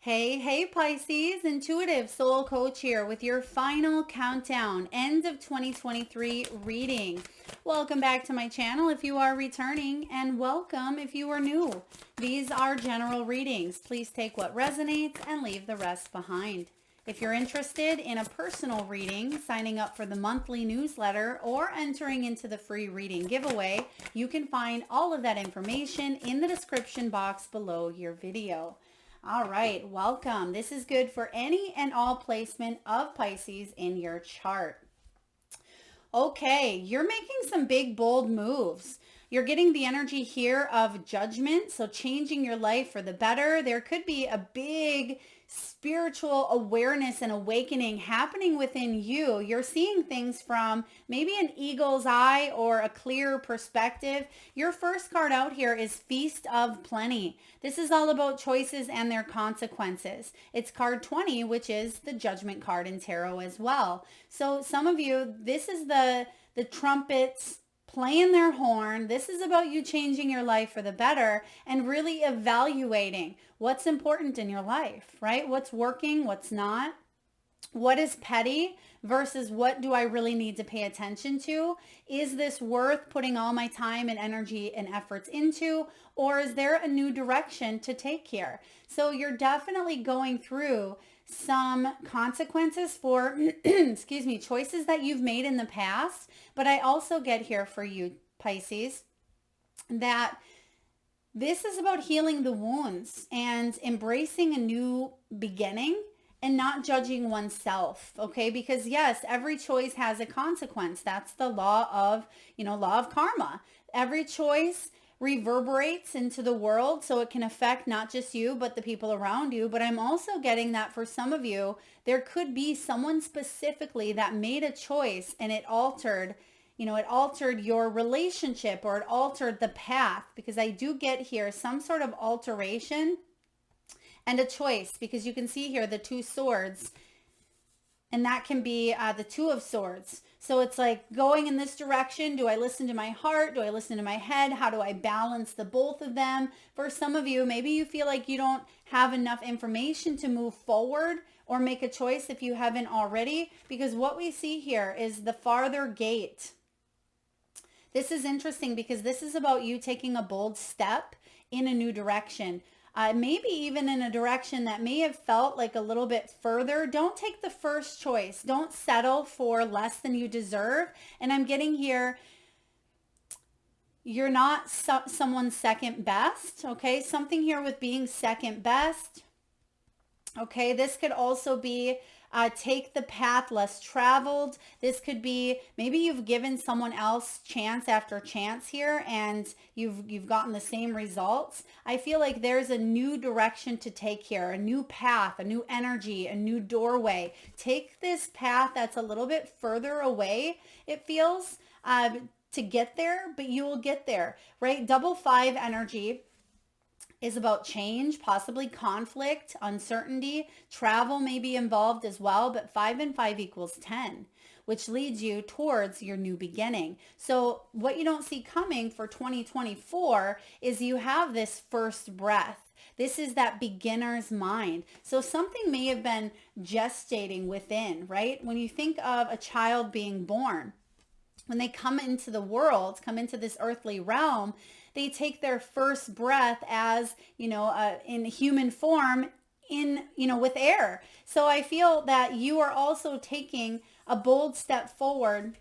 Hey, Pisces, intuitive soul coach here with your final countdown, end of 2023 reading. Welcome back to my channel if you are returning, and welcome if you are new. These are general readings. Please take what resonates and leave the rest behind. If you're interested in a personal reading, signing up for the monthly newsletter, or entering into the free reading giveaway, you can find all of that information in the description box below your video. All right, welcome. This is good for any and all placement of Pisces in your chart. Okay, you're making some big, bold moves. You're getting the energy here of judgment, so changing your life for the better. There could be a big spiritual awareness and awakening happening within you. You're seeing things from maybe an eagle's eye or a clear perspective. Your first card out here is Feast of Plenty. This is all about choices and their consequences. It's card 20, which is the judgment card in tarot as well. So some of you, this is the trumpets playing their horn. This is about you changing your life for the better and really evaluating what's important in your life, right? What's working, what's not, what is petty versus what do I really need to pay attention to? Is this worth putting all my time and energy and efforts into, or is there a new direction to take here? So you're definitely going through some consequences for, excuse me, choices that you've made in the past. But I also get here for you, Pisces, that this is about healing the wounds and embracing a new beginning and not judging oneself, okay? Because yes, every choice has a consequence. That's the law of karma. Every choice reverberates into the world, so it can affect not just you, but the people around you. But I'm also getting that for some of you, there could be someone specifically that made a choice and it altered your relationship, or it altered the path, because I do get here some sort of alteration and a choice, because you can see here the two swords, and that can be the two of swords. So it's like going in this direction. Do I listen to my heart? Do I listen to my head? How do I balance the both of them? For some of you, maybe you feel like you don't have enough information to move forward or make a choice if you haven't already, because what we see here is the farther gate. This is interesting because this is about you taking a bold step in a new direction. Maybe even in a direction that may have felt like a little bit further. Don't take the first choice. Don't settle for less than you deserve. And I'm getting here, you're not someone's second best, okay? Something here with being second best. Okay, this could also be take the path less traveled. This could be maybe you've given someone else chance after chance here and you've gotten the same results. I feel like there's a new direction to take here, a new path, a new energy, a new doorway. Take this path that's a little bit further away, it feels, to get there, but you will get there, right? Double 5 energy is about change, possibly conflict, uncertainty. Travel may be involved as well, but 5 and 5 equals 10, which leads you towards your new beginning. So what you don't see coming for 2024 is you have this first breath. This is that beginner's mind. So something may have been gestating within, right? When you think of a child being born, when they come into the world, come into this earthly realm, they take their first breath as, in human form, with air. So I feel that you are also taking a bold step forward,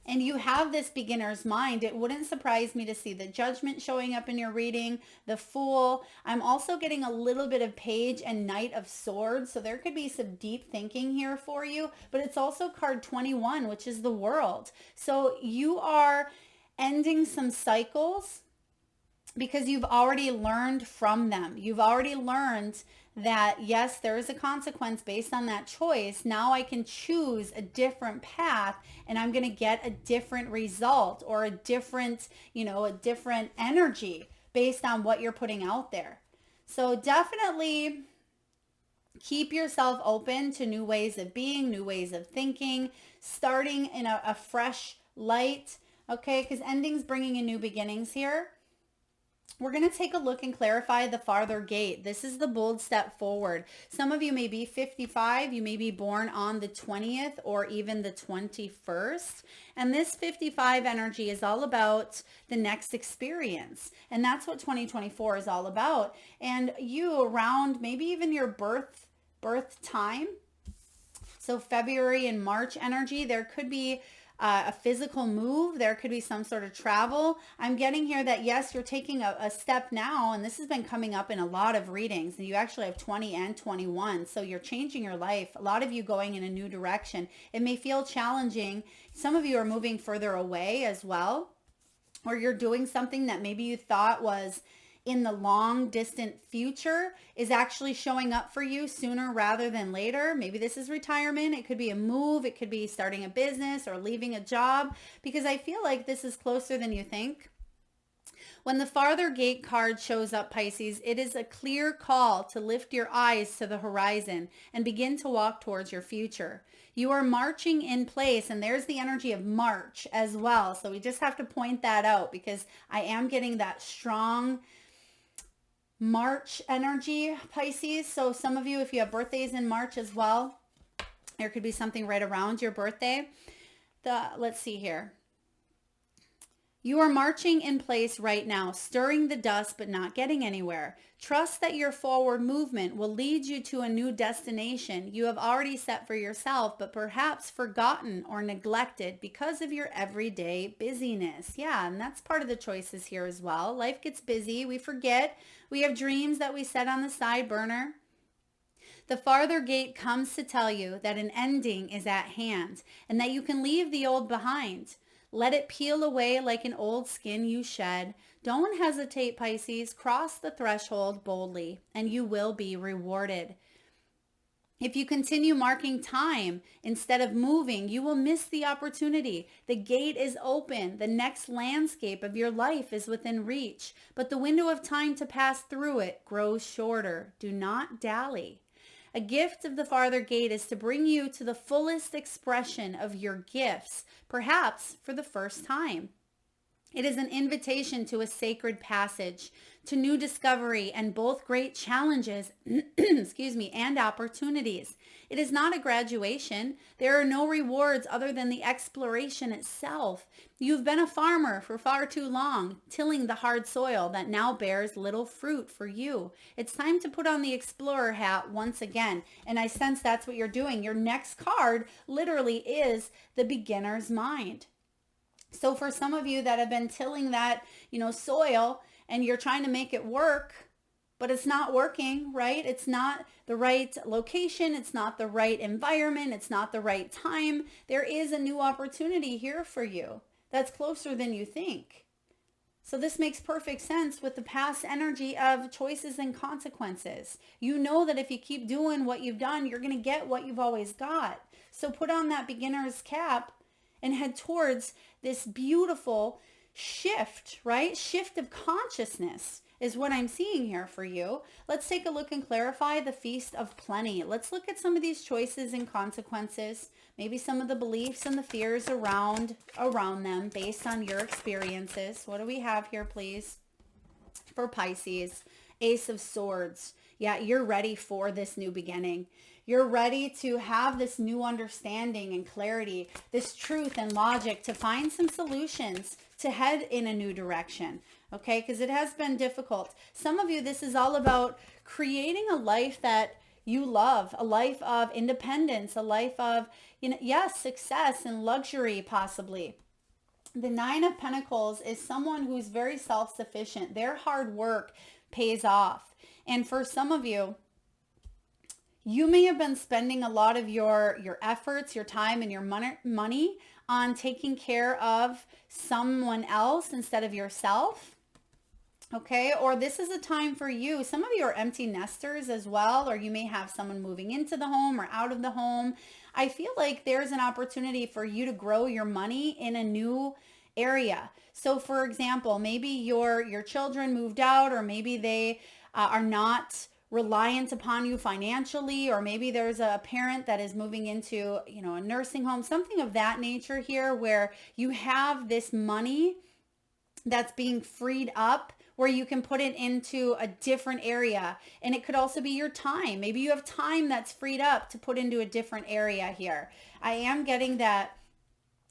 and you have this beginner's mind. It wouldn't surprise me to see the Judgment showing up in your reading, the Fool. I'm also getting a little bit of Page and Knight of Swords. So there could be some deep thinking here for you, but it's also card 21, which is the World. So you are ending some cycles because you've already learned from them. You've already learned that, yes, there is a consequence based on that choice. Now I can choose a different path and I'm going to get a different result, or a different energy based on what you're putting out there. So definitely keep yourself open to new ways of being, new ways of thinking, starting in a fresh light, okay? Because endings bringing in new beginnings here. We're going to take a look and clarify the farther gate. This is the bold step forward. Some of you may be 55. You may be born on the 20th or even the 21st. And this 55 energy is all about the next experience. And that's what 2024 is all about. And you around maybe even your birth time. So February and March energy, there could be a physical move. There could be some sort of travel. I'm getting here that yes, you're taking a step now, and this has been coming up in a lot of readings, and you actually have 20 and 21. So you're changing your life. A lot of you going in a new direction. It may feel challenging. Some of you are moving further away as well, or you're doing something that maybe you thought was in the long distant future is actually showing up for you sooner rather than later. Maybe this is retirement. It could be a move. It could be starting a business or leaving a job, because I feel like this is closer than you think. When the farther gate card shows up, Pisces, it is a clear call to lift your eyes to the horizon and begin to walk towards your future. You are marching in place, and there's the energy of March as well. So we just have to point that out, because I am getting that strong March energy, Pisces. So some of you, if you have birthdays in March as well, there could be something right around your birthday. Let's see here. You are marching in place right now, stirring the dust but not getting anywhere. Trust that your forward movement will lead you to a new destination you have already set for yourself, but perhaps forgotten or neglected because of your everyday busyness. Yeah, and that's part of the choices here as well. Life gets busy. We forget. We have dreams that we set on the side burner. The farther gate comes to tell you that an ending is at hand and that you can leave the old behind. Let it peel away like an old skin you shed. Don't hesitate, Pisces. Cross the threshold boldly, and you will be rewarded. If you continue marking time instead of moving, you will miss the opportunity. The gate is open. The next landscape of your life is within reach, but the window of time to pass through it grows shorter. Do not dally. A gift of the farther gate is to bring you to the fullest expression of your gifts, perhaps for the first time. It is an invitation to a sacred passage, to new discovery and both great challenges, and opportunities. It is not a graduation. There are no rewards other than the exploration itself. You've been a farmer for far too long, tilling the hard soil that now bears little fruit for you. It's time to put on the explorer hat once again. And I sense that's what you're doing. Your next card literally is the beginner's mind. So for some of you that have been tilling that, soil, and you're trying to make it work, but it's not working, right? It's not the right location. It's not the right environment. It's not the right time. There is a new opportunity here for you that's closer than you think. So this makes perfect sense with the past energy of choices and consequences. You know that if you keep doing what you've done, you're going to get what you've always got. So put on that beginner's cap and head towards this beautiful shift, right? Shift of consciousness is what I'm seeing here for you. Let's take a look and clarify the Feast of Plenty. Let's look at some of these choices and consequences, maybe some of the beliefs and the fears around them based on your experiences. What do we have here, please? For Pisces, Ace of Swords. Yeah, you're ready for this new beginning. You're ready to have this new understanding and clarity, this truth and logic to find some solutions to head in a new direction, okay? Because it has been difficult. Some of you, this is all about creating a life that you love, a life of independence, a life of, success and luxury possibly. The Nine of Pentacles is someone who's very self-sufficient. Their hard work pays off. And for some of you, you may have been spending a lot of your efforts, your time, and your money on taking care of someone else instead of yourself. Okay, or this is a time for you. Some of you are empty nesters as well, or you may have someone moving into the home or out of the home. I feel like there's an opportunity for you to grow your money in a new area. So for example, maybe your children moved out, or maybe they are not reliant upon you financially, or maybe there's a parent that is moving into, a nursing home, something of that nature here, where you have this money that's being freed up where you can put it into a different area. And it could also be your time. Maybe you have time that's freed up to put into a different area here. I am getting that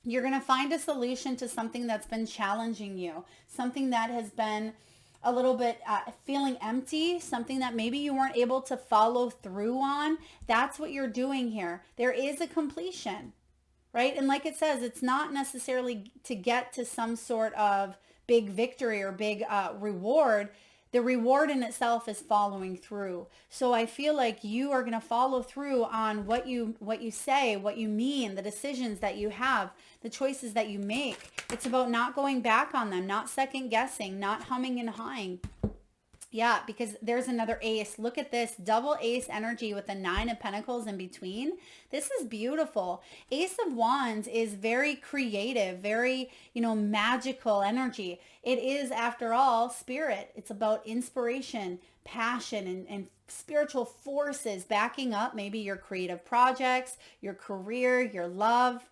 you're going to find a solution to something that's been challenging you, something that has been a little bit feeling empty, something that maybe you weren't able to follow through on. That's what you're doing here. There is a completion, right? And like it says, it's not necessarily to get to some sort of big victory or big reward. The reward in itself is following through. So I feel like you are going to follow through on what you say, what you mean, the decisions that you have, the choices that you make. It's about not going back on them, not second guessing, not humming and hawing. Yeah, because there's another ace. Look at this double ace energy with the 9 of Pentacles in between. This is beautiful. Ace of Wands is very creative, very, magical energy. It is, after all, spirit. It's about inspiration, passion, and spiritual forces backing up maybe your creative projects, your career, your love.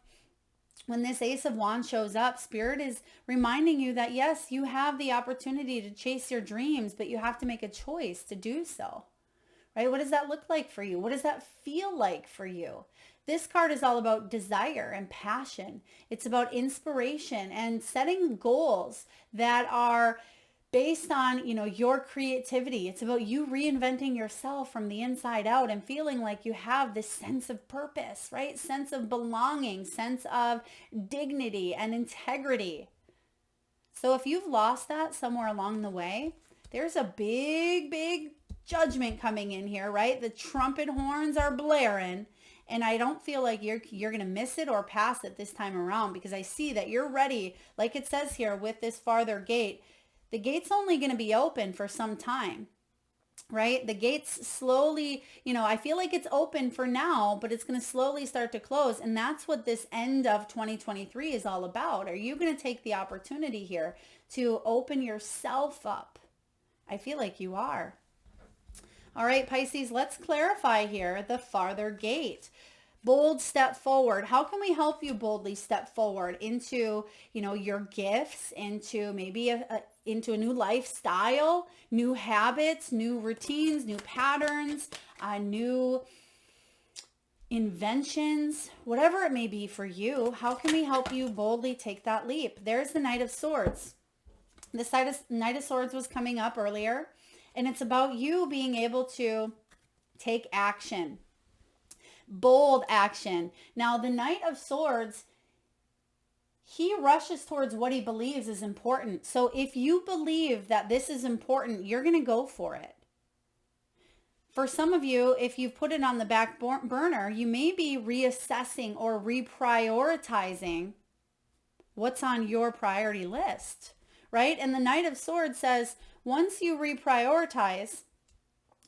When this Ace of Wands shows up, Spirit is reminding you that, yes, you have the opportunity to chase your dreams, but you have to make a choice to do so, right? What does that look like for you? What does that feel like for you? This card is all about desire and passion. It's about inspiration and setting goals that are based on, your creativity. It's about you reinventing yourself from the inside out and feeling like you have this sense of purpose, right? Sense of belonging, sense of dignity and integrity. So if you've lost that somewhere along the way, there's a big, big judgment coming in here, right? The trumpet horns are blaring. And I don't feel like you're going to miss it or pass it this time around, because I see that you're ready, like it says here with this farther gate. The gate's only going to be open for some time, right? The gate's slowly, I feel like it's open for now, but it's going to slowly start to close. And that's what this end of 2023 is all about. Are you going to take the opportunity here to open yourself up? I feel like you are. All right, Pisces, let's clarify here the farther gate. Bold step forward. How can we help you boldly step forward into, your gifts, into maybe into a new lifestyle, new habits, new routines, new patterns, new inventions, whatever it may be for you? How can we help you boldly take that leap? There's the Knight of Swords. The Knight of Swords was coming up earlier, and it's about you being able to take action. Bold action. Now, the Knight of Swords, he rushes towards what he believes is important. So if you believe that this is important, you're going to go for it. For some of you, if you've put it on the back burner, you may be reassessing or reprioritizing what's on your priority list, right? And the Knight of Swords says, once you reprioritize,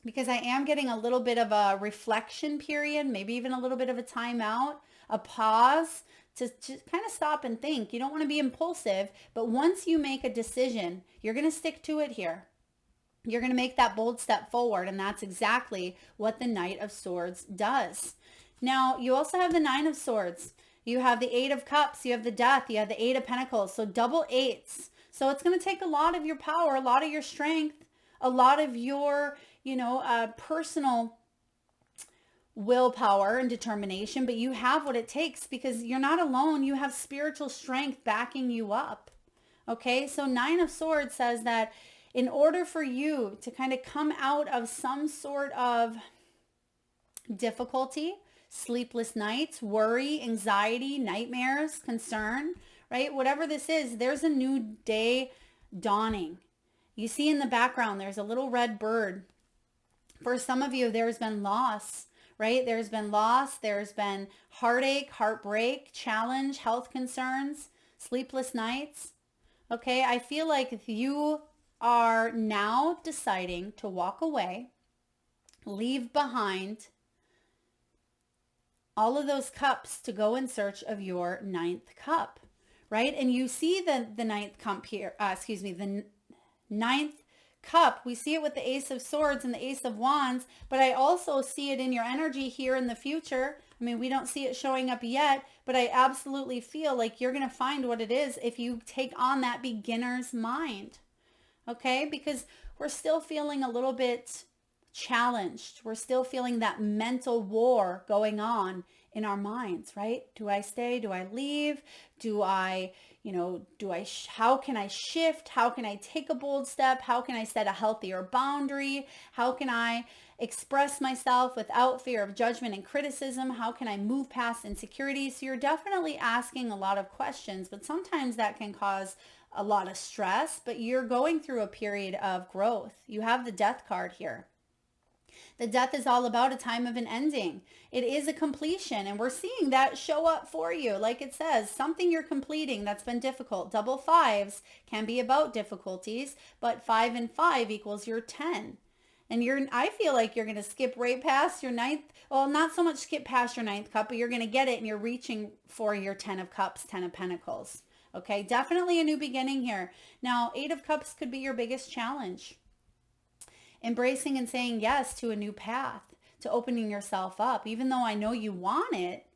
because I am getting a little bit of a reflection period, maybe even a little bit of a timeout, a pause to kind of stop and think. You don't want to be impulsive, but once you make a decision, you're going to stick to it here. You're going to make that bold step forward, and that's exactly what the Knight of Swords does. Now, you also have the 9 of Swords. You have the 8 of Cups. You have the Death. You have the 8 of Pentacles. So double 8s. So it's going to take a lot of your power, a lot of your strength, a lot of your personal willpower and determination, but you have what it takes because you're not alone. You have spiritual strength backing you up. Okay, so 9 of Swords says that in order for you to kind of come out of some sort of difficulty, sleepless nights, worry, anxiety, nightmares, concern, right? Whatever this is, there's a new day dawning. You see in the background, there's a little red bird. For some of you, there's been loss, right? There's been loss. There's been heartache, heartbreak, challenge, health concerns, sleepless nights. Okay, I feel like if you are now deciding to walk away, leave behind all of those cups to go in search of your 9th cup, right? And you see the 9th cup here, the 9th cup. We see it with the Ace of Swords and the Ace of Wands, but I also see it in your energy here in the future. I mean, we don't see it showing up yet, but I absolutely feel like you're going to find what it is if you take on that beginner's mind. okay? Because we're still feeling a little bit challenged. We're still feeling that mental war going on in our minds, right? Do I stay? Do I leave? Do I, how can I shift? How can I take a bold step? How can I set a healthier boundary? How can I express myself without fear of judgment and criticism? How can I move past insecurity? So you're definitely asking a lot of questions, but sometimes that can cause a lot of stress, but you're going through a period of growth. You have the death card here. The death is all about a time of an ending. It is a completion, and we're seeing that show up for you. Like it says, something you're completing that's been difficult. Double fives can be about difficulties, but 5 and 5 equals your 10. And I feel like you're going to skip right past your ninth. Well, not so much skip past your ninth cup, but you're going to get it and you're reaching for your 10 of cups, 10 of pentacles. Okay, definitely a new beginning here. Now, 8 of cups could be your biggest challenge. Embracing and saying yes to a new path, to opening yourself up. Even though I know you want it,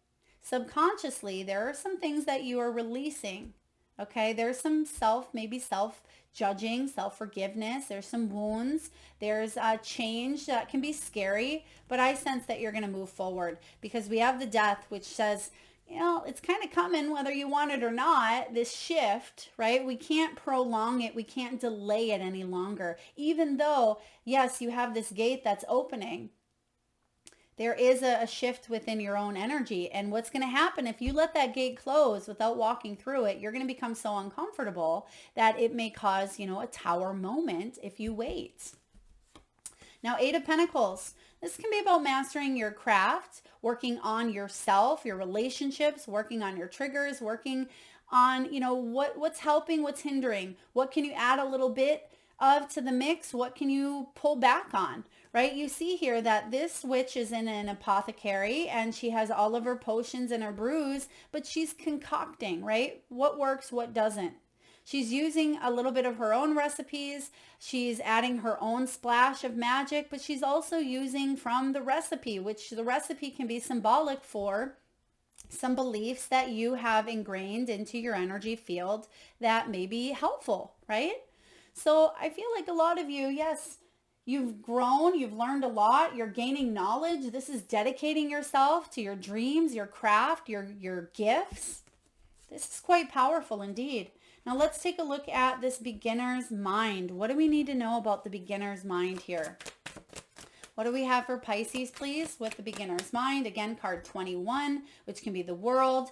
subconsciously, there are some things that you are releasing. Okay, there's some maybe self-judging, self-forgiveness. There's some wounds. There's a change that can be scary, but I sense that you're going to move forward because we have the death, which says, it's kind of coming whether you want it or not, this shift, right? We can't prolong it. We can't delay it any longer. Even though, yes, you have this gate that's opening, there is a shift within your own energy. And what's going to happen if you let that gate close without walking through it, you're going to become so uncomfortable that it may cause, a tower moment if you wait. Now, 8 of Pentacles. This can be about mastering your craft, working on yourself, your relationships, working on your triggers, working on, what's helping, what's hindering. What can you add a little bit of to the mix? What can you pull back on, right? You see here that this witch is in an apothecary and she has all of her potions and her brews, but she's concocting, right? What works, what doesn't. She's using a little bit of her own recipes. She's adding her own splash of magic, but she's also using from the recipe, which the recipe can be symbolic for some beliefs that you have ingrained into your energy field that may be helpful, right? So I feel like a lot of you, yes, you've grown, you've learned a lot, you're gaining knowledge. This is dedicating yourself to your dreams, your craft, your gifts. This is quite powerful indeed. Now let's take a look at this beginner's mind. What do we need to know about the beginner's mind here? What do we have for Pisces, please, with the beginner's mind? Again, card 21, which can be the world,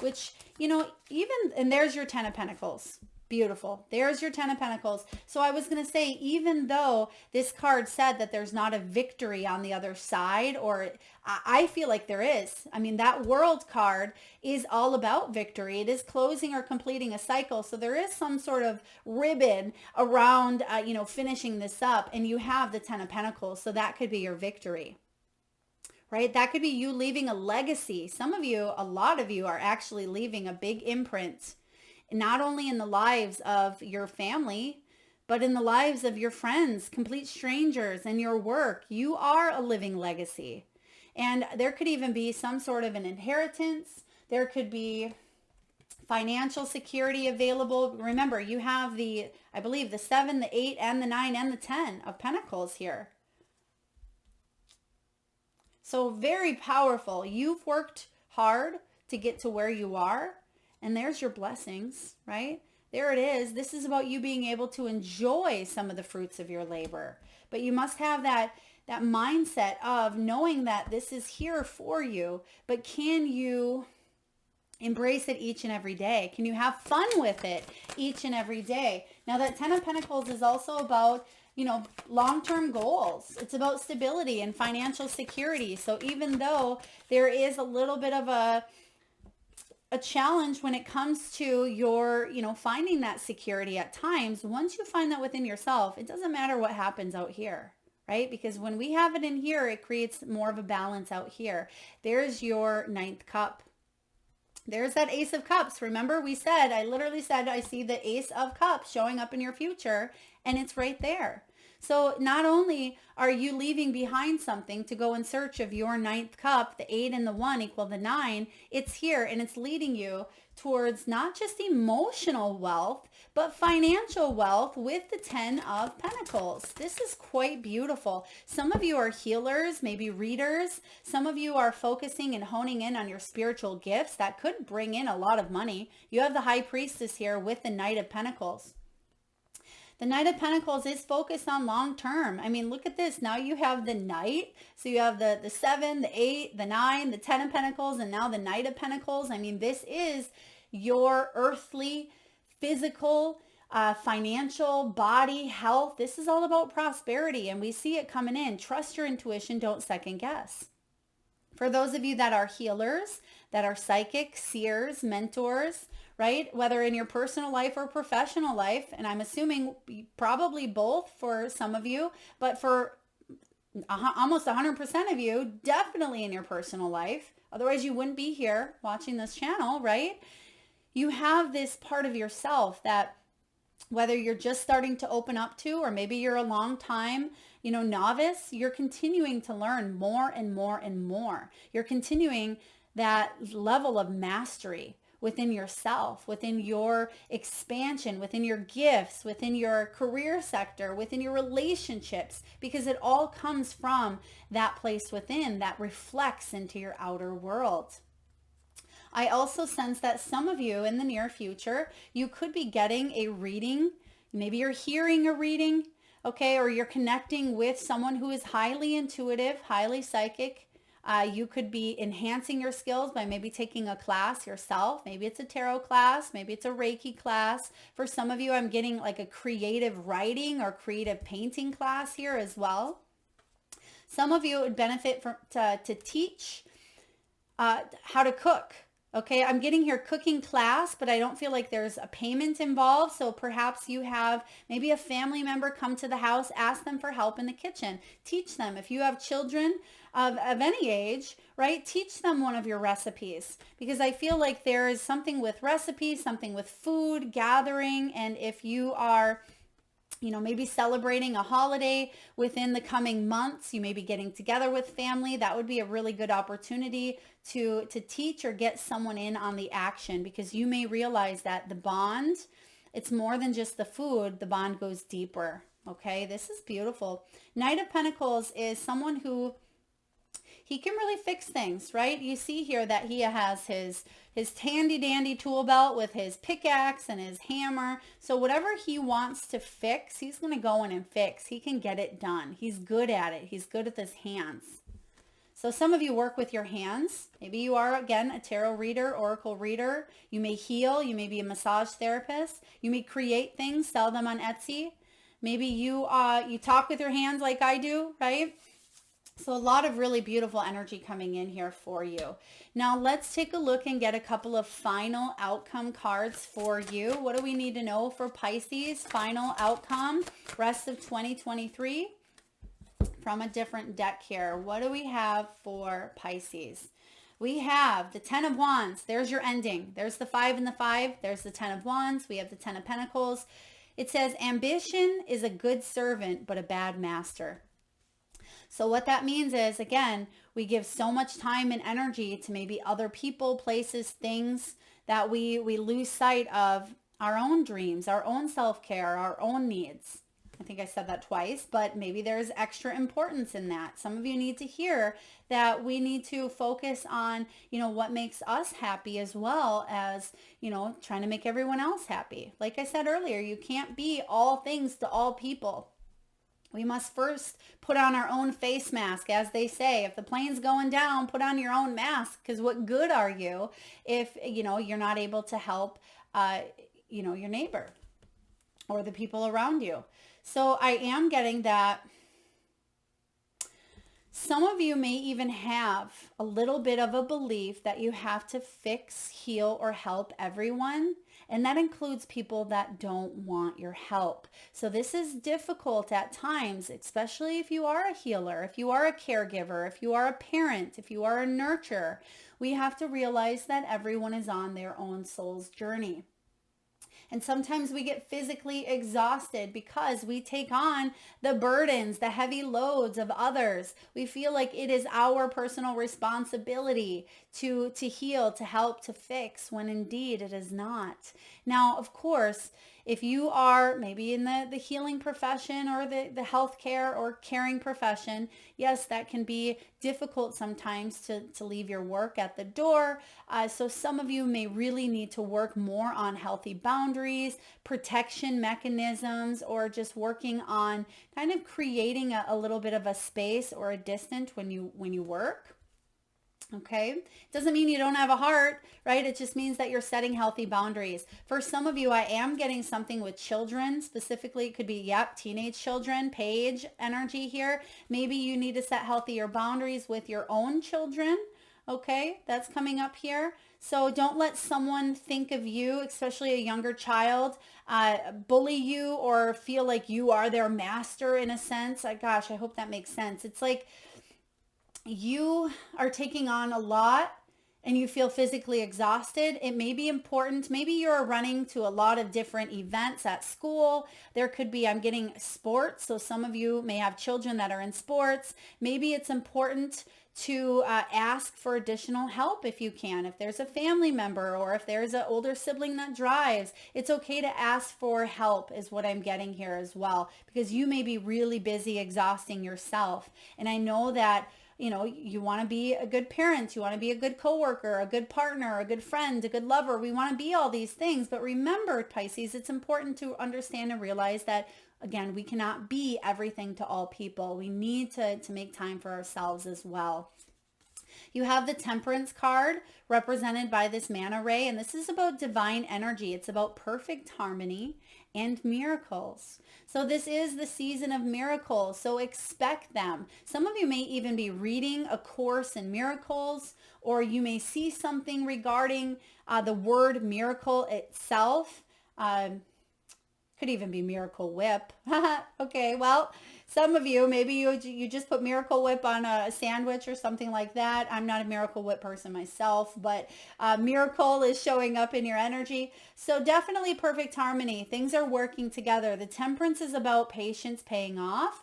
which, and there's your 10 of Pentacles. Beautiful. There's your 10 of Pentacles. So I was going to say, even though this card said that there's not a victory on the other side, or I feel like there is. I mean, that world card is all about victory. It is closing or completing a cycle. So there is some sort of ribbon around, finishing this up. And you have the 10 of Pentacles. So that could be your victory. Right? That could be you leaving a legacy. Some of you, a lot of you are actually leaving a big imprint, not only in the lives of your family, but in the lives of your friends, complete strangers, and your work. You are a living legacy. And there could even be some sort of an inheritance. There could be financial security available. Remember, you have I believe the 7, the 8, and the 9, and the 10 of Pentacles here. So very powerful. You've worked hard to get to where you are. And there's your blessings, right? There it is. This is about you being able to enjoy some of the fruits of your labor. But you must have that mindset of knowing that this is here for you, but can you embrace it each and every day? Can you have fun with it each and every day? Now that 10 of Pentacles is also about, long-term goals. It's about stability and financial security. So even though there is a little bit of a challenge when it comes to your, finding that security at times, once you find that within yourself, it doesn't matter what happens out here, right? Because when we have it in here, it creates more of a balance out here. There's your 9th cup. There's that Ace of Cups. Remember I literally said, I see the Ace of Cups showing up in your future, and it's right there. So not only are you leaving behind something to go in search of your ninth cup, the 8 and the 1 equal the 9, it's here and it's leading you towards not just emotional wealth, but financial wealth with the 10 of Pentacles. This is quite beautiful. Some of you are healers, maybe readers. Some of you are focusing and honing in on your spiritual gifts that could bring in a lot of money. You have the High Priestess here with the Knight of Pentacles. The Knight of Pentacles is focused on long term. I mean, look at this. Now you have the Knight. So you have the 7, the 8, the 9, the 10 of Pentacles, and now the Knight of Pentacles. I mean, this is your earthly, physical, financial, body, health. This is all about prosperity, and we see it coming in. Trust your intuition. Don't second guess. For those of you that are healers, that are psychic, seers, mentors, right? Whether in your personal life or professional life, and I'm assuming probably both for some of you, but for almost 100% of you, definitely in your personal life. Otherwise, you wouldn't be here watching this channel, right? You have this part of yourself that whether you're just starting to open up to, or maybe you're a long time, novice, you're continuing to learn more and more and more. You're continuing that level of mastery within yourself, within your expansion, within your gifts, within your career sector, within your relationships, because it all comes from that place within that reflects into your outer world. I also sense that some of you in the near future, you could be getting a reading. Maybe you're hearing a reading, okay, or you're connecting with someone who is highly intuitive, highly psychic. You could be enhancing your skills by maybe taking a class yourself. Maybe it's a tarot class. Maybe it's a Reiki class. For some of you, I'm getting like a creative writing or creative painting class here as well. Some of you would benefit to teach how to cook. Okay, I'm getting here cooking class, but I don't feel like there's a payment involved. So perhaps you have maybe a family member come to the house, ask them for help in the kitchen. Teach them. If you have children of any age, right, teach them one of your recipes. Because I feel like there is something with recipes, something with food, gathering. And if you are maybe celebrating a holiday within the coming months, you may be getting together with family. That would be a really good opportunity to teach or get someone in on the action, because you may realize that the bond, it's more than just the food. The bond goes deeper. Okay, this is beautiful. Knight of Pentacles is someone who he can really fix things, right? You see here that he has his handy dandy tool belt with his pickaxe and his hammer. So whatever he wants to fix, he's going to go in and fix. He can get it done. He's good at it. He's good with his hands. So some of you work with your hands. Maybe you are, again, a tarot reader, oracle reader. You may heal. You may be a massage therapist. You may create things, sell them on Etsy. Maybe you talk with your hands like I do, right? So a lot of really beautiful energy coming in here for you. Now let's take a look and get a couple of final outcome cards for you. What do we need to know for Pisces? Final outcome, rest of 2023 from a different deck here. What do we have for Pisces? We have the 10 of Wands. There's your ending. There's the 5 and the 5. There's the 10 of Wands. We have the 10 of Pentacles. It says ambition is a good servant, but a bad master. So what that means is, again, we give so much time and energy to maybe other people, places, things that we lose sight of our own dreams, our own self-care, our own needs. I think I said that twice, but maybe there's extra importance in that. Some of you need to hear that we need to focus on, what makes us happy as well as, trying to make everyone else happy. Like I said earlier, you can't be all things to all people. We must first put on our own face mask, as they say. If the plane's going down, put on your own mask, because what good are you if, you're not able to help, your neighbor or the people around you. So I am getting that some of you may even have a little bit of a belief that you have to fix, heal, or help everyone. And that includes people that don't want your help. So this is difficult at times, especially if you are a healer, if you are a caregiver, if you are a parent, if you are a nurturer. We have to realize that everyone is on their own soul's journey. And sometimes we get physically exhausted because we take on the burdens, the heavy loads of others. We feel like it is our personal responsibility to heal, to help, to fix, when indeed it is not. Now, of course, if you are maybe in the healing profession or the healthcare or caring profession, yes, that can be difficult sometimes to leave your work at the door. So some of you may really need to work more on healthy boundaries, protection mechanisms, or just working on kind of creating a little bit of a space or a distance when you work. Okay. Doesn't mean you don't have a heart, right? It just means that you're setting healthy boundaries. For some of you, I am getting something with children. Specifically, it could be, teenage children, page energy here. Maybe you need to set healthier boundaries with your own children. Okay. That's coming up here. So don't let someone think of you, especially a younger child, bully you or feel like you are their master in a sense. Gosh, I hope that makes sense. It's like, you are taking on a lot and you feel physically exhausted. It may be important. Maybe you're running to a lot of different events at school. There could be, I'm getting sports. So some of you may have children that are in sports. Maybe it's important to ask for additional help if you can. If there's a family member or if there's an older sibling that drives, it's okay to ask for help is what I'm getting here as well, because you may be really busy exhausting yourself. And I know that you want to be a good parent, you want to be a good coworker, a good partner, a good friend, a good lover. We want to be all these things. But remember, Pisces, it's important to understand and realize that, again, we cannot be everything to all people. We need to make time for ourselves as well. You have the Temperance card represented by this manta ray, and this is about divine energy. It's about perfect harmony and miracles. So this is the season of miracles, so expect them. Some of you may even be reading a course in miracles, or you may see something regarding the word miracle itself. Could even be Miracle Whip. Okay, well, some of you, maybe you just put Miracle Whip on a sandwich or something like that. I'm not a Miracle Whip person myself, but miracle is showing up in your energy. So definitely perfect harmony. Things are working together. The Temperance is about patience paying off.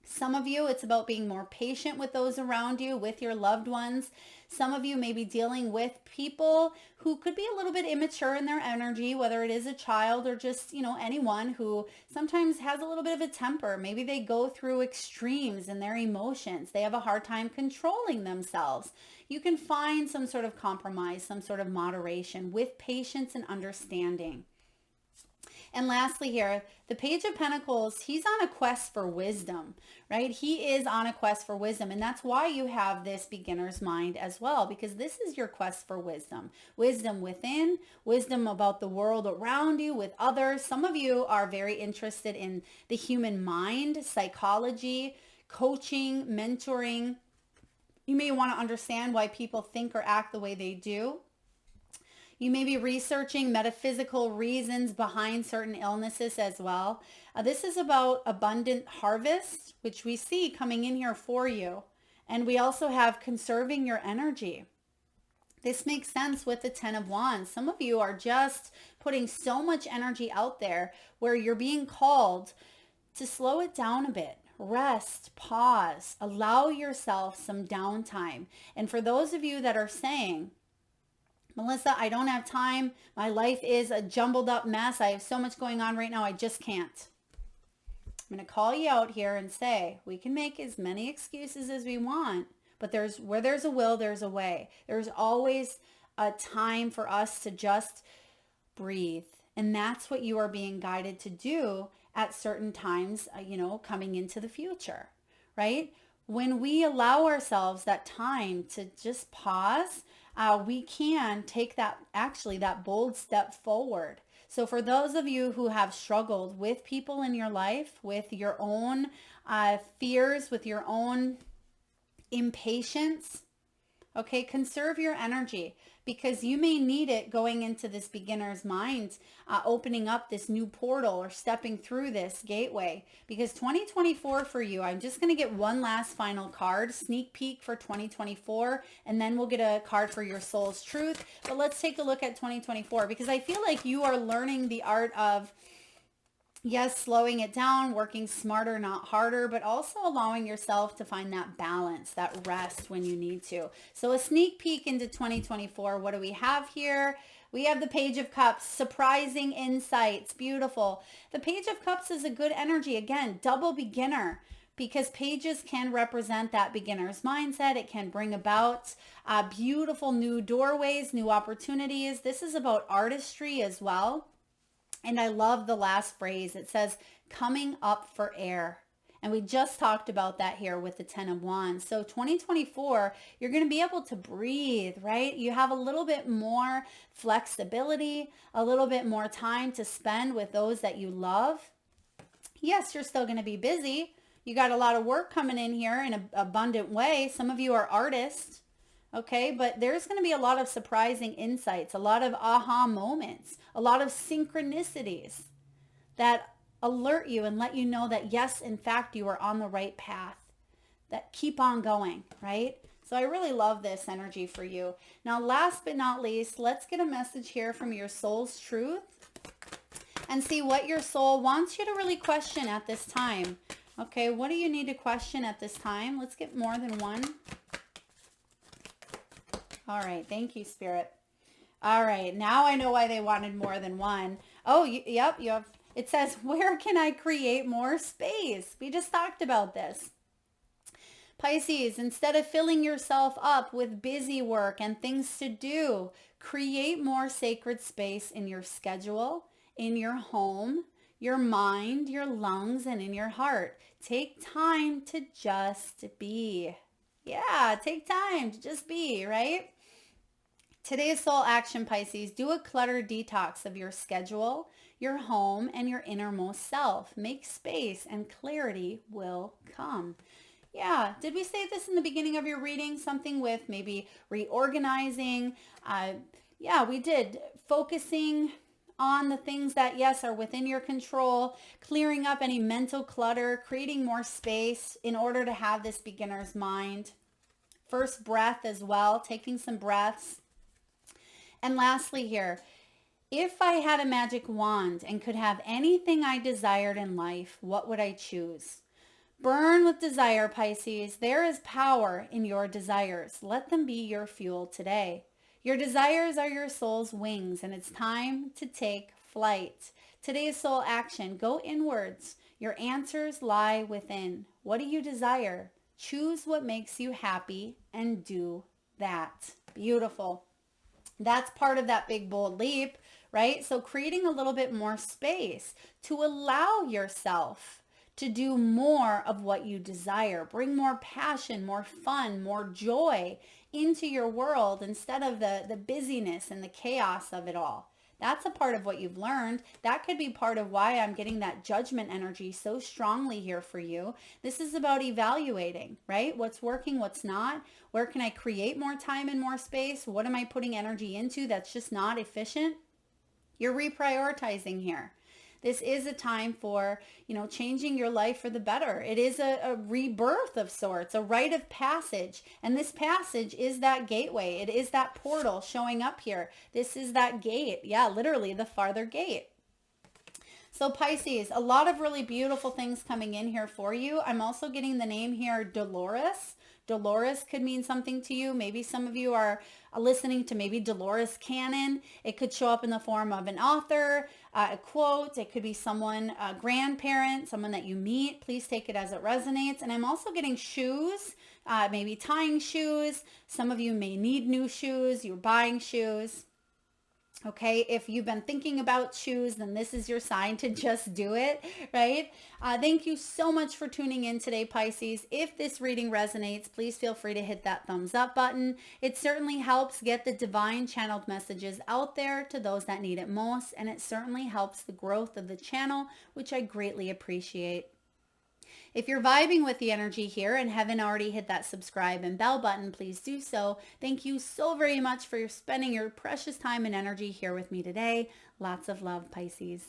Some of you, it's about being more patient with those around you, with your loved ones. Some of you may be dealing with people who could be a little bit immature in their energy, whether it is a child or just, anyone who sometimes has a little bit of a temper. Maybe they go through extremes in their emotions. They have a hard time controlling themselves. You can find some sort of compromise, some sort of moderation with patience and understanding. And lastly here, the Page of Pentacles, he's on a quest for wisdom, right? He is on a quest for wisdom. And that's why you have this beginner's mind as well, because this is your quest for wisdom. Wisdom within, wisdom about the world around you, with others. Some of you are very interested in the human mind, psychology, coaching, mentoring. You may want to understand why people think or act the way they do. You may be researching metaphysical reasons behind certain illnesses as well. This is about abundant harvest, which we see coming in here for you. And we also have conserving your energy. This makes sense with the Ten of Wands. Some of you are just putting so much energy out there where you're being called to slow it down a bit. Rest, pause, allow yourself some downtime. And for those of you that are saying, Melissa, I don't have time. My life is a jumbled up mess. I have so much going on right now. I just can't. I'm going to call you out here and say, we can make as many excuses as we want, but where there's a will, there's a way. There's always a time for us to just breathe. And that's what you are being guided to do at certain times, coming into the future, right? When we allow ourselves that time to just pause, we can take that bold step forward. So for those of you who have struggled with people in your life, with your own fears, with your own impatience, Okay, conserve your energy because you may need it going into this beginner's mind, opening up this new portal or stepping through this gateway. Because 2024 for you, I'm just going to get one last final card, sneak peek for 2024, and then we'll get a card for your soul's truth. But let's take a look at 2024 because I feel like you are learning the art of, yes, slowing it down, working smarter, not harder, but also allowing yourself to find that balance, that rest when you need to. So a sneak peek into 2024. What do we have here? We have the Page of Cups, surprising insights, beautiful. The Page of Cups is a good energy. Again, double beginner, because pages can represent that beginner's mindset. It can bring about beautiful new doorways, new opportunities. This is about artistry as well. And I love the last phrase. It says, coming up for air. And we just talked about that here with the 10 of Wands. So 2024, you're going to be able to breathe, right? You have a little bit more flexibility, a little bit more time to spend with those that you love. Yes, you're still going to be busy. You got a lot of work coming in here in an abundant way. Some of you are artists. Okay, but there's going to be a lot of surprising insights, a lot of aha moments, a lot of synchronicities that alert you and let you know that, yes, in fact, you are on the right path, that keep on going, right? So I really love this energy for you. Now, last but not least, let's get a message here from your soul's truth and see what your soul wants you to really question at this time. Okay, what do you need to question at this time? Let's get more than one. All right. Thank you, Spirit. All right. Now I know why they wanted more than one. Oh, yep. You have, it says, where can I create more space? We just talked about this. Pisces, instead of filling yourself up with busy work and things to do, create more sacred space in your schedule, in your home, your mind, your lungs, and in your heart. Take time to just be. Yeah, take time to just be, right? Today's soul action, Pisces, do a clutter detox of your schedule, your home, and your innermost self. Make space and clarity will come. Yeah, did we say this in the beginning of your reading? Something with maybe reorganizing. Yeah, we did. Focusing on the things that, yes, are within your control, clearing up any mental clutter, creating more space in order to have this beginner's mind. First breath as well, taking some breaths. And lastly here, if I had a magic wand and could have anything I desired in life, what would I choose? Burn with desire, Pisces. There is power in your desires. Let them be your fuel today. Your desires are your soul's wings, and it's time to take flight. Today's soul action, go inwards. Your answers lie within. What do you desire? Choose what makes you happy and do that. Beautiful. That's part of that big, bold leap, right? So creating a little bit more space to allow yourself to do more of what you desire. Bring more passion, more fun, more joy into your world instead of the busyness and the chaos of it all. That's a part of what you've learned. That could be part of why I'm getting that judgment energy so strongly here for you. This is about evaluating, right? What's working, what's not? Where can I create more time and more space? What am I putting energy into that's just not efficient? You're reprioritizing here. This is a time for, changing your life for the better. It is a rebirth of sorts, a rite of passage. And this passage is that gateway. It is that portal showing up here. This is that gate. Yeah, literally the farther gate. So Pisces, a lot of really beautiful things coming in here for you. I'm also getting the name here, Dolores. Dolores could mean something to you. Maybe some of you are listening to maybe Dolores Cannon. It could show up in the form of an author, a quote. It could be someone, a grandparent, someone that you meet. Please take it as it resonates. And I'm also getting shoes, maybe tying shoes. Some of you may need new shoes. You're buying shoes. Okay, if you've been thinking about shoes, then this is your sign to just do it, right? Thank you so much for tuning in today, Pisces. If this reading resonates, please feel free to hit that thumbs up button. It certainly helps get the divine channeled messages out there to those that need it most, and it certainly helps the growth of the channel, which I greatly appreciate. If you're vibing with the energy here and haven't already hit that subscribe and bell button, please do so. Thank you so very much for spending your precious time and energy here with me today. Lots of love, Pisces.